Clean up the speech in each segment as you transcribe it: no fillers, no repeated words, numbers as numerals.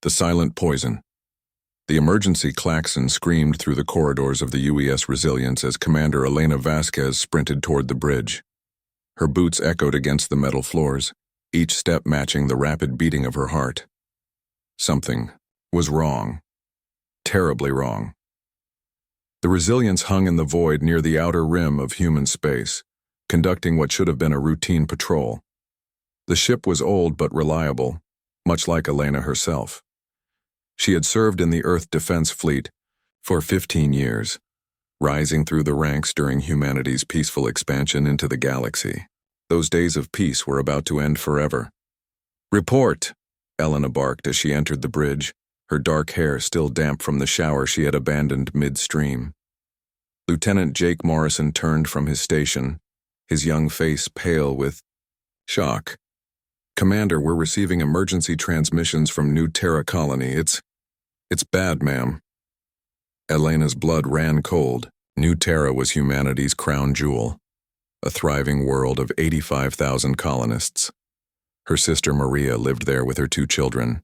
The silent poison. The emergency klaxon screamed through the corridors of the UES Resilience as Commander Elena Vasquez sprinted toward the bridge. Her boots echoed against the metal floors, each step matching the rapid beating of her heart. Something was wrong. Terribly wrong. The Resilience hung in the void near the outer rim of human space, conducting what should have been a routine patrol. The ship was old but reliable, much like Elena herself. She had served in the Earth Defense Fleet for 15 years, rising through the ranks during humanity's peaceful expansion into the galaxy. Those days of peace were about to end forever. "Report!" Elena barked as she entered the bridge, her dark hair still damp from the shower she had abandoned midstream. Lieutenant Jake Morrison turned from his station, his young face pale with shock. "Commander, we're receiving emergency transmissions from New Terra Colony. It's bad, ma'am." Elena's blood ran cold. New Terra was humanity's crown jewel, a thriving world of 85,000 colonists. Her sister Maria lived there with her 2 children.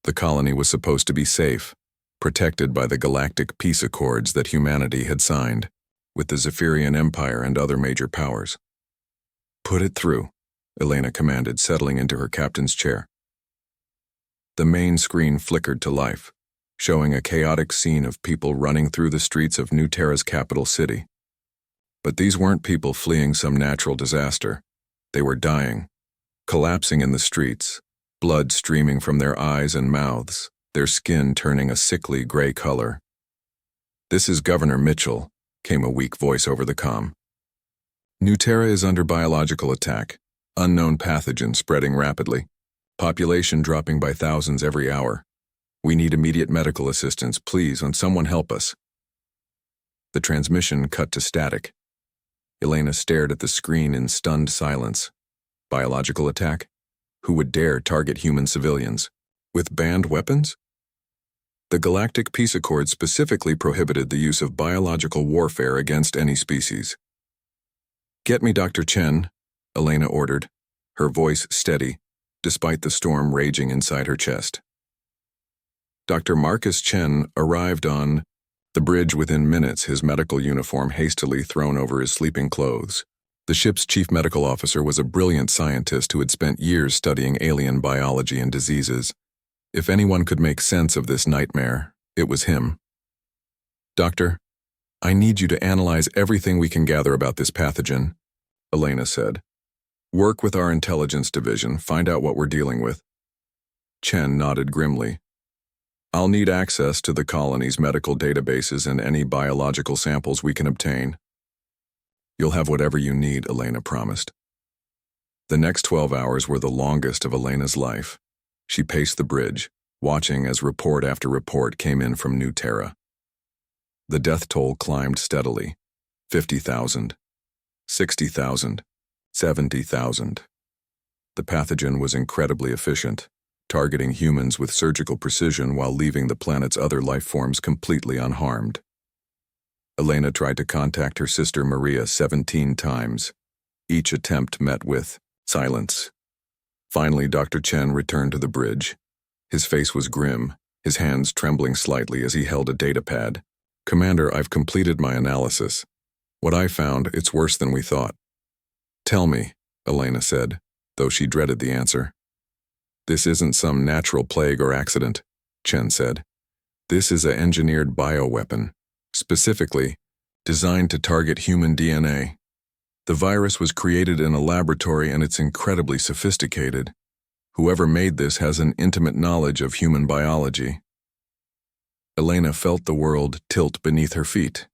The colony was supposed to be safe, protected by the Galactic Peace Accords that humanity had signed with the Zephyrian Empire and other major powers. "Put it through," Elena commanded, settling into her captain's chair. The main screen flickered to life, showing a chaotic scene of people running through the streets of New Terra's capital city. But these weren't people fleeing some natural disaster. They were dying, collapsing in the streets, blood streaming from their eyes and mouths, their skin turning a sickly gray color. "This is Governor Mitchell," came a weak voice over the comm. "New Terra is under biological attack. Unknown pathogen spreading rapidly. Population dropping by thousands every hour. We need immediate medical assistance. Please, someone help us." The transmission cut to static. Elena stared at the screen in stunned silence. Biological attack? Who would dare target human civilians? With banned weapons? The Galactic Peace Accord specifically prohibited the use of biological warfare against any species. "Get me Dr. Chen," Elena ordered, her voice steady, despite the storm raging inside her chest. Dr. Marcus Chen arrived on the bridge within minutes, his medical uniform hastily thrown over his sleeping clothes. The ship's chief medical officer was a brilliant scientist who had spent years studying alien biology and diseases. If anyone could make sense of this nightmare, it was him. "Doctor, I need you to analyze everything we can gather about this pathogen," Elena said. "Work with our intelligence division, find out what we're dealing with." Chen nodded grimly. "I'll need access to the colony's medical databases and any biological samples we can obtain." "You'll have whatever you need," Elena promised. The next 12 hours were the longest of Elena's life. She paced the bridge, watching as report after report came in from New Terra. The death toll climbed steadily. 50,000, 60,000, 70,000. The pathogen was incredibly efficient, targeting humans with surgical precision while leaving the planet's other life forms completely unharmed. Elena tried to contact her sister Maria 17 times. Each attempt met with silence. Finally, Dr. Chen returned to the bridge. His face was grim, his hands trembling slightly as he held a data pad. "Commander, I've completed my analysis. What I found, it's worse than we thought." "Tell me," Elena said, though she dreaded the answer. "This isn't some natural plague or accident," Chen said. "This is an engineered bioweapon, specifically designed to target human DNA. The virus was created in a laboratory and it's incredibly sophisticated. Whoever made this has an intimate knowledge of human biology." Elena felt the world tilt beneath her feet.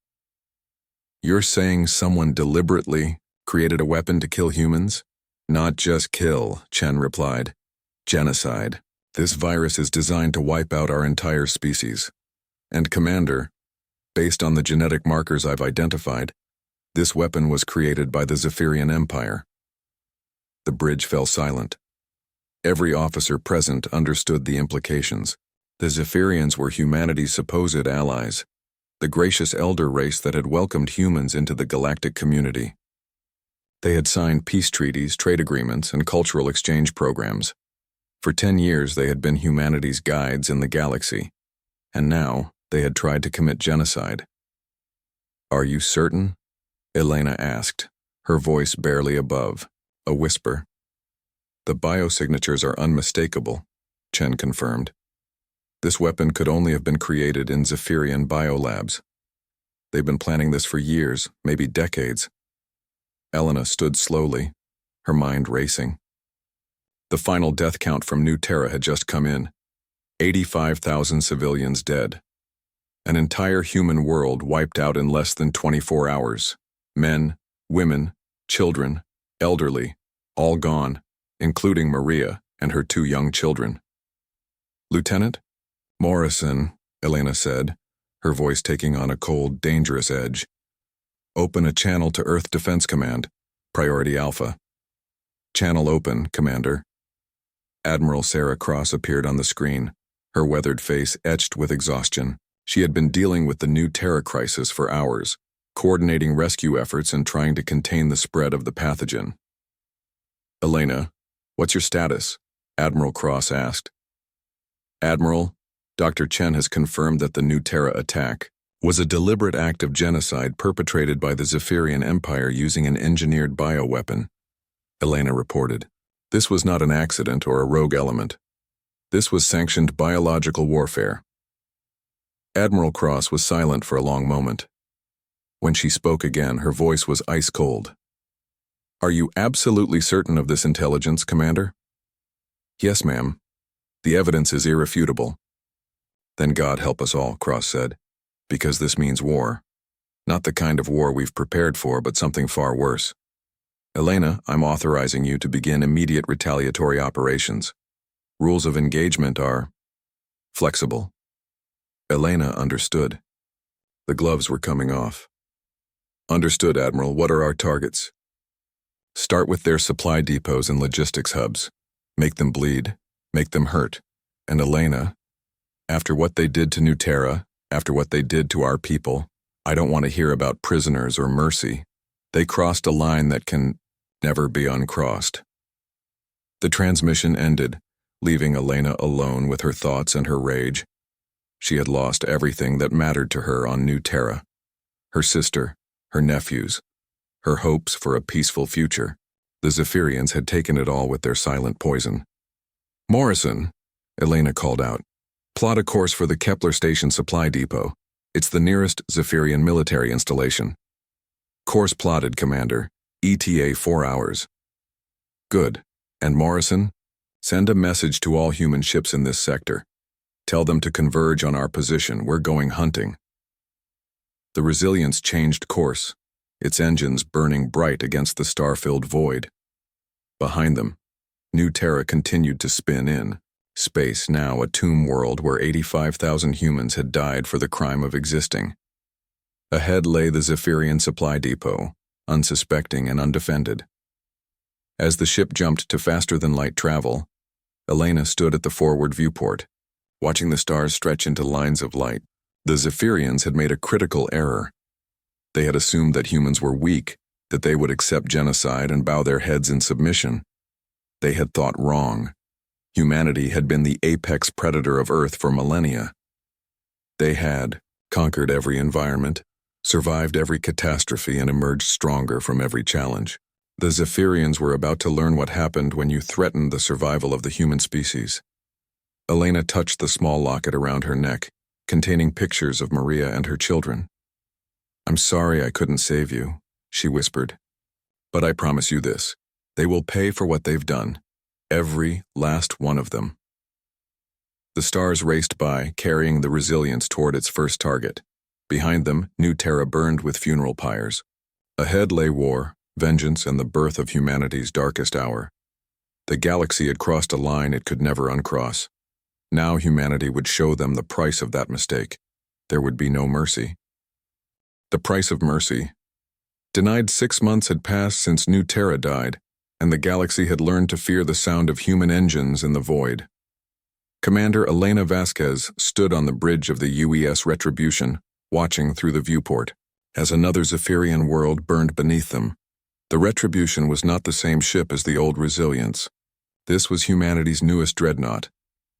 "You're saying someone deliberately created a weapon to kill humans?" "Not just kill," Chen replied. "Genocide. This virus is designed to wipe out our entire species. And Commander, based on the genetic markers I've identified, this weapon was created by the Zephyrian Empire." The bridge fell silent. Every officer present understood the implications. The Zephyrians were humanity's supposed allies, the gracious elder race that had welcomed humans into the galactic community. They had signed peace treaties, trade agreements, and cultural exchange programs. For 10 years they had been humanity's guides in the galaxy, and now they had tried to commit genocide. "Are you certain?" Elena asked, her voice barely above, a whisper. "The biosignatures are unmistakable," Chen confirmed. "This weapon could only have been created in Zephyrian biolabs. They've been planning this for years, maybe decades." Elena stood slowly, her mind racing. The final death count from New Terra had just come in. 85,000 civilians dead. An entire human world wiped out in less than 24 hours. Men, women, children, elderly, all gone, including Maria and her 2 young children. "Lieutenant?" "Morrison," Elena said, her voice taking on a cold, dangerous edge. "Open a channel to Earth Defense Command, Priority Alpha." "Channel open, Commander." Admiral Sarah Cross appeared on the screen, her weathered face etched with exhaustion. She had been dealing with the New Terra crisis for hours, coordinating rescue efforts and trying to contain the spread of the pathogen. "Elena, what's your status?" Admiral Cross asked. "Admiral, Dr. Chen has confirmed that the New Terra attack was a deliberate act of genocide perpetrated by the Zephyrian Empire using an engineered bioweapon," Elena reported. "This was not an accident or a rogue element. This was sanctioned biological warfare." Admiral Cross was silent for a long moment. When she spoke again, her voice was ice cold. "Are you absolutely certain of this intelligence, Commander?" "Yes, ma'am. The evidence is irrefutable." "Then God help us all," Cross said, "because this means war. Not the kind of war we've prepared for, but something far worse. Elena, I'm authorizing you to begin immediate retaliatory operations. Rules of engagement are flexible." Elena understood. The gloves were coming off. "Understood, Admiral. What are our targets?" "Start with their supply depots and logistics hubs. Make them bleed. Make them hurt. And Elena, after what they did to New Terra, after what they did to our people, I don't want to hear about prisoners or mercy. They crossed a line that can never be uncrossed." The transmission ended, leaving Elena alone with her thoughts and her rage. She had lost everything that mattered to her on New Terra. Her sister, her nephews, her hopes for a peaceful future. The Zephyrians had taken it all with their silent poison. "Morrison," Elena called out, "plot a course for the Kepler Station Supply Depot. It's the nearest Zephyrian military installation." "Course plotted, Commander. ETA 4 hours." "Good. And Morrison, send a message to all human ships in this sector. Tell them to converge on our position. We're going hunting." The Resilience changed course, its engines burning bright against the star-filled void. Behind them, New Terra continued to spin in, space now a tomb world where 85,000 humans had died for the crime of existing. Ahead lay the Zephyrian supply depot, unsuspecting and undefended. As the ship jumped to faster-than-light travel, Elena stood at the forward viewport, watching the stars stretch into lines of light. The Zephyrians had made a critical error. They had assumed that humans were weak, that they would accept genocide and bow their heads in submission. They had thought wrong. Humanity had been the apex predator of Earth for millennia. They had conquered every environment, survived every catastrophe, and emerged stronger from every challenge. The Zephyrians were about to learn what happened when you threatened the survival of the human species. Elena touched the small locket around her neck, containing pictures of Maria and her children. "I'm sorry I couldn't save you," she whispered. "But I promise you this, they will pay for what they've done. Every last one of them." The stars raced by, carrying the Resilience toward its first target. Behind them, New Terra burned with funeral pyres. Ahead lay war, vengeance, and the birth of humanity's darkest hour. The galaxy had crossed a line it could never uncross. Now humanity would show them the price of that mistake. There would be no mercy. The price of mercy. Denied 6 months had passed since New Terra died, and the galaxy had learned to fear the sound of human engines in the void. Commander Elena Vasquez stood on the bridge of the UES Retribution, watching through the viewport, as another Zephyrian world burned beneath them. The Retribution was not the same ship as the old Resilience. This was humanity's newest dreadnought,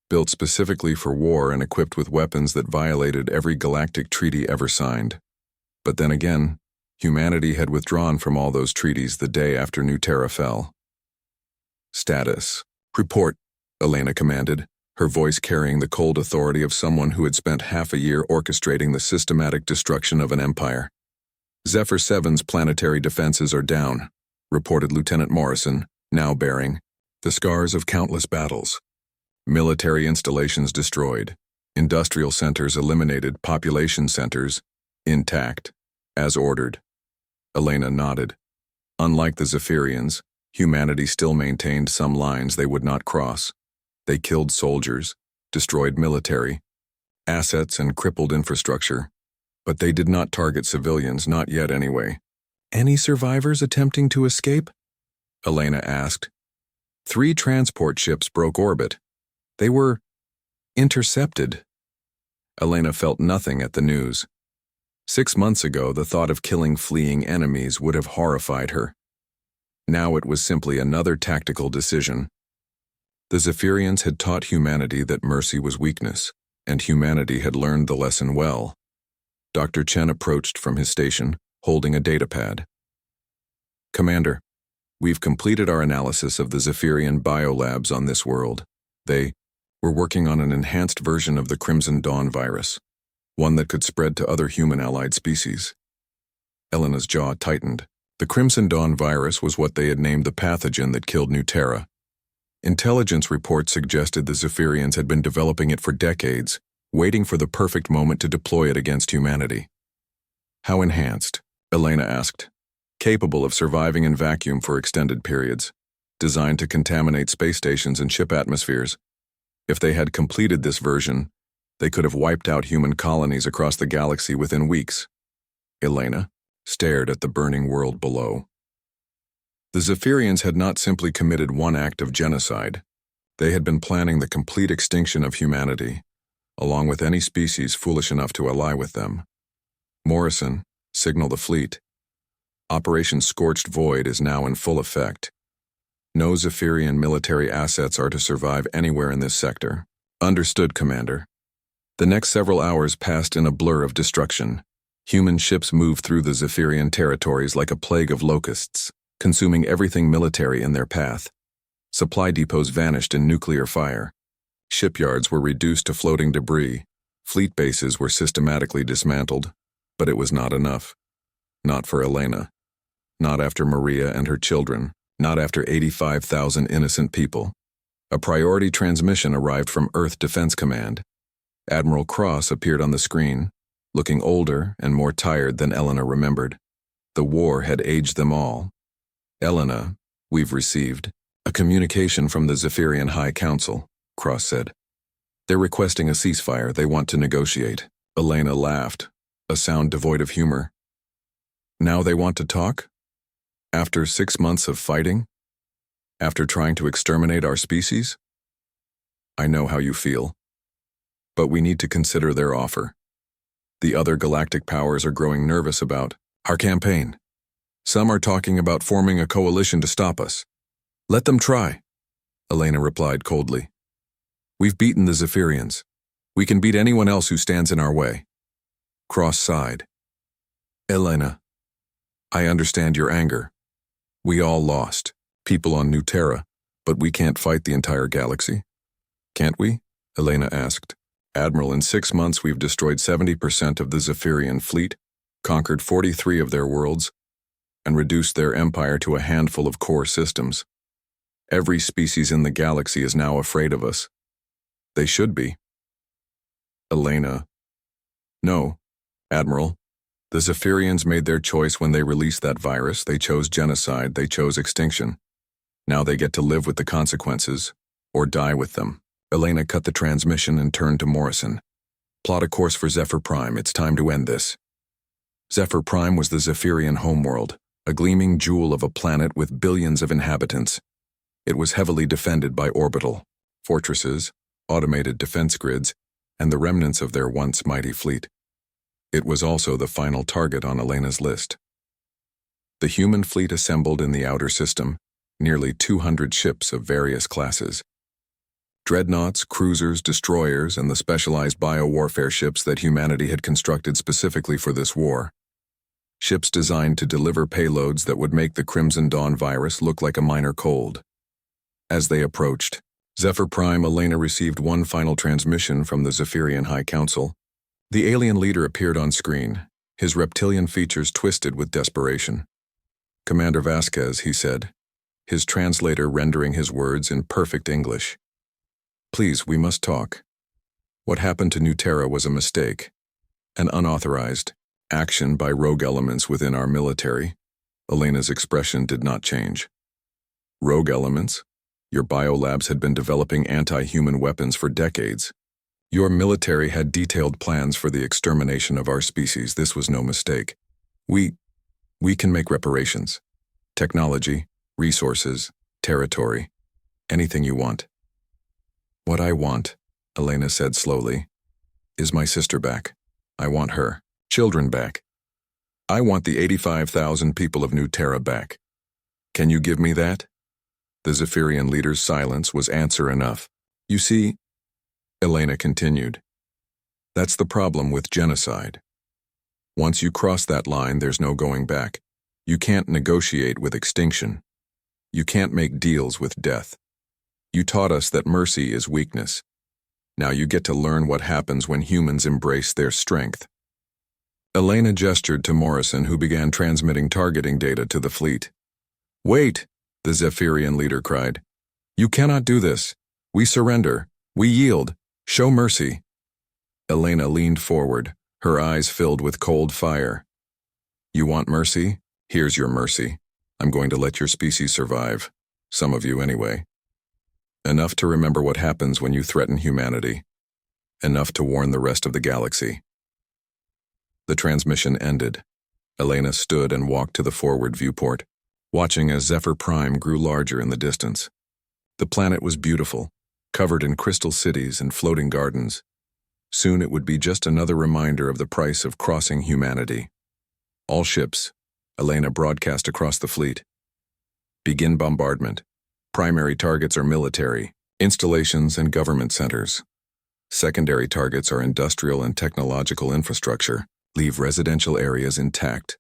built specifically for war and equipped with weapons that violated every galactic treaty ever signed. But then again, humanity had withdrawn from all those treaties the day after New Terra fell. Status. Report, Elena commanded, her voice carrying the cold authority of someone who had spent half a year orchestrating the systematic destruction of an empire. Zephyr 7's planetary defenses are down, reported Lieutenant Morrison, now bearing the scars of countless battles. Military installations destroyed, industrial centers eliminated, population centers intact, as ordered. Elena nodded. Unlike the Zephyrians, humanity still maintained some lines they would not cross. They killed soldiers, destroyed military assets and crippled infrastructure, but they did not target civilians, not yet anyway. Any survivors attempting to escape? Elena asked. 3 transport ships broke orbit. They were intercepted. Elena felt nothing at the news. 6 months ago, the thought of killing fleeing enemies would have horrified her. Now it was simply another tactical decision. The Zephyrians had taught humanity that mercy was weakness, and humanity had learned the lesson well. Dr. Chen approached from his station, holding a datapad. Commander, we've completed our analysis of the Zephyrian biolabs on this world. They were working on an enhanced version of the Crimson Dawn virus, one that could spread to other human-allied species. Elena's jaw tightened. The Crimson Dawn virus was what they had named the pathogen that killed New Terra. Intelligence reports suggested the Zephyrians had been developing it for decades, waiting for the perfect moment to deploy it against humanity. How enhanced? Elena asked. Capable of surviving in vacuum for extended periods, designed to contaminate space stations and ship atmospheres. If they had completed this version, they could have wiped out human colonies across the galaxy within weeks. Elena stared at the burning world below. The Zephyrians had not simply committed one act of genocide. They had been planning the complete extinction of humanity, along with any species foolish enough to ally with them. Morrison, signal the fleet. Operation Scorched Void is now in full effect. No Zephyrian military assets are to survive anywhere in this sector. Understood, Commander. The next several hours passed in a blur of destruction. Human ships moved through the Zephyrian territories like a plague of locusts, consuming everything military in their path. Supply depots vanished in nuclear fire. Shipyards were reduced to floating debris. Fleet bases were systematically dismantled. But it was not enough. Not for Elena. Not after Maria and her children. Not after 85,000 innocent people. A priority transmission arrived from Earth Defense Command. Admiral Cross appeared on the screen, looking older and more tired than Elena remembered. The war had aged them all. Elena, we've received a communication from the Zephyrian High Council, Cross said. They're requesting a ceasefire. They want to negotiate. Elena laughed, a sound devoid of humor. Now they want to talk? After 6 months of fighting? After trying to exterminate our species? I know how you feel. But we need to consider their offer. The other galactic powers are growing nervous about our campaign. Some are talking about forming a coalition to stop us. Let them try, Elena replied coldly. We've beaten the Zephyrians. We can beat anyone else who stands in our way. Cross sighed. Elena, I understand your anger. We all lost, people on New Terra, but we can't fight the entire galaxy. Can't we? Elena asked. Admiral, in 6 months we've destroyed 70% of the Zephyrian fleet, conquered 43 of their worlds, and reduced their empire to a handful of core systems. Every species in the galaxy is now afraid of us. They should be. Elena. No, Admiral. The Zephyrians made their choice when they released that virus. They chose genocide, they chose extinction. Now they get to live with the consequences, or die with them. Elena cut the transmission and turned to Morrison. Plot a course for Zephyr Prime. It's time to end this. Zephyr Prime was the Zephyrian homeworld, a gleaming jewel of a planet with billions of inhabitants. It was heavily defended by orbital fortresses, automated defense grids, and the remnants of their once mighty fleet. It was also the final target on Elena's list. The human fleet assembled in the outer system, nearly 200 ships of various classes. Dreadnoughts, cruisers, destroyers, and the specialized biowarfare ships that humanity had constructed specifically for this war. Ships designed to deliver payloads that would make the Crimson Dawn virus look like a minor cold. As they approached, Zephyr Prime Elena received one final transmission from the Zephyrian High Council. The alien leader appeared on screen, his reptilian features twisted with desperation. "Commander Vasquez," he said, his translator rendering his words in perfect English. "Please, we must talk. What happened to New Terra was a mistake, an unauthorized action by rogue elements within our military." Elena's expression did not change. "Rogue elements? Your biolabs had been developing anti-human weapons for decades. Your military had detailed plans for the extermination of our species. This was no mistake. We can make reparations. Technology, resources, territory, anything you want." "What I want," Elena said slowly, "is my sister back. I want her children back. I want the 85,000 people of New Terra back. Can you give me that?" The Zephyrian leader's silence was answer enough. "You see," Elena continued, "that's the problem with genocide. Once you cross that line, there's no going back. You can't negotiate with extinction. You can't make deals with death. You taught us that mercy is weakness. Now you get to learn what happens when humans embrace their strength." Elena gestured to Morrison, who began transmitting targeting data to the fleet. "Wait!" the Zephyrian leader cried. "You cannot do this. We surrender. We yield. Show mercy." Elena leaned forward, her eyes filled with cold fire. "You want mercy? Here's your mercy. I'm going to let your species survive. Some of you anyway. Enough to remember what happens when you threaten humanity. Enough to warn the rest of the galaxy." The transmission ended. Elena stood and walked to the forward viewport, watching as Zephyr Prime grew larger in the distance. The planet was beautiful, covered in crystal cities and floating gardens. Soon it would be just another reminder of the price of crossing humanity. "All ships," Elena broadcast across the fleet. "Begin bombardment. Primary targets are military, installations, and government centers. Secondary targets are industrial and technological infrastructure. Leave residential areas intact.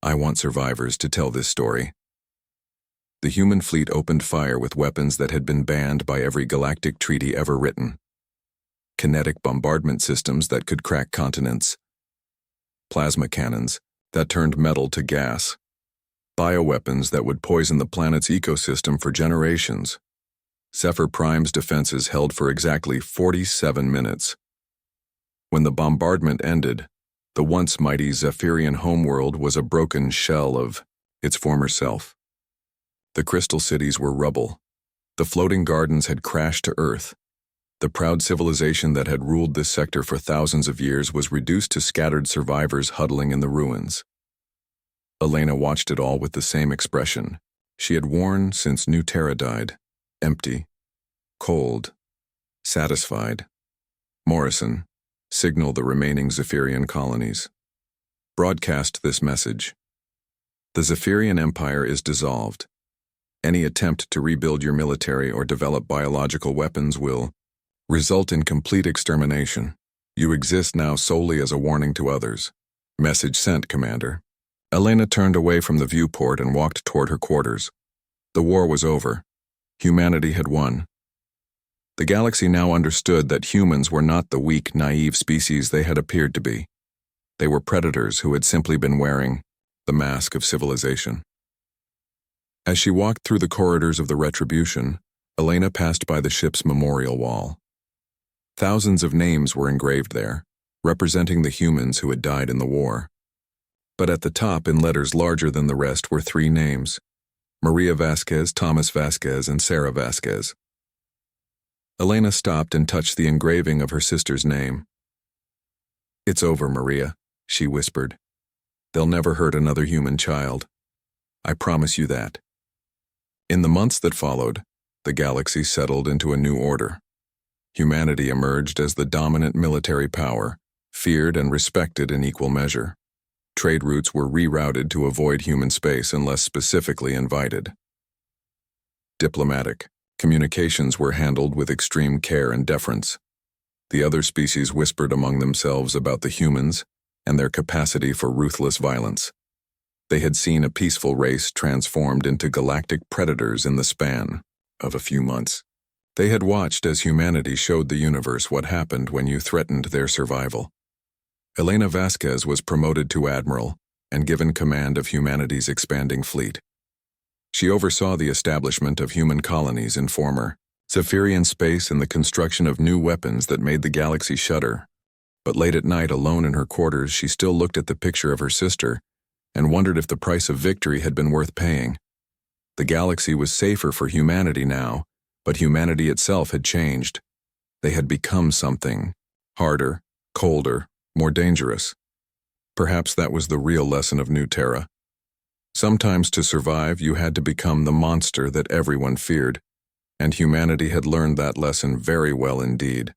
I want survivors to tell this story." The human fleet opened fire with weapons that had been banned by every galactic treaty ever written. Kinetic bombardment systems that could crack continents. Plasma cannons that turned metal to gas. Bioweapons that would poison the planet's ecosystem for generations. Zephyr Prime's defenses held for exactly 47 minutes. When the bombardment ended, the once mighty Zephyrian homeworld was a broken shell of its former self. The crystal cities were rubble. The floating gardens had crashed to Earth. The proud civilization that had ruled this sector for thousands of years was reduced to scattered survivors huddling in the ruins. Elena watched it all with the same expression she had worn since New Terra died: empty, cold, satisfied. "Morrison, signal the remaining Zephyrian colonies. Broadcast this message. The Zephyrian Empire is dissolved. Any attempt to rebuild your military or develop biological weapons will result in complete extermination. You exist now solely as a warning to others." "Message sent, Commander." Elena turned away from the viewport and walked toward her quarters. The war was over. Humanity had won. The galaxy now understood that humans were not the weak, naive species they had appeared to be. They were predators who had simply been wearing the mask of civilization. As she walked through the corridors of the Retribution, Elena passed by the ship's memorial wall. Thousands of names were engraved there, representing the humans who had died in the war. But at the top, in letters larger than the rest, were 3 names: Maria Vasquez, Thomas Vasquez, and Sarah Vasquez. Elena stopped and touched the engraving of her sister's name. "It's over, Maria," she whispered. "They'll never hurt another human child. I promise you that." In the months that followed, the galaxy settled into a new order. Humanity emerged as the dominant military power, feared and respected in equal measure. Trade routes were rerouted to avoid human space unless specifically invited. diplomatic. Communications were handled with extreme care and deference. The other species whispered among themselves about the humans and their capacity for ruthless violence. They had seen a peaceful race transformed into galactic predators in the span of a few months. They had watched as humanity showed the universe what happened when you threatened their survival. Elena Vasquez was promoted to admiral and given command of humanity's expanding fleet. She oversaw the establishment of human colonies in former Zephyrian space and the construction of new weapons that made the galaxy shudder. But late at night, alone in her quarters, she still looked at the picture of her sister and wondered if the price of victory had been worth paying. The galaxy was safer for humanity now, but humanity itself had changed. They had become something harder, colder, more dangerous. Perhaps that was the real lesson of New Terra. Sometimes to survive, you had to become the monster that everyone feared, and humanity had learned that lesson very well indeed.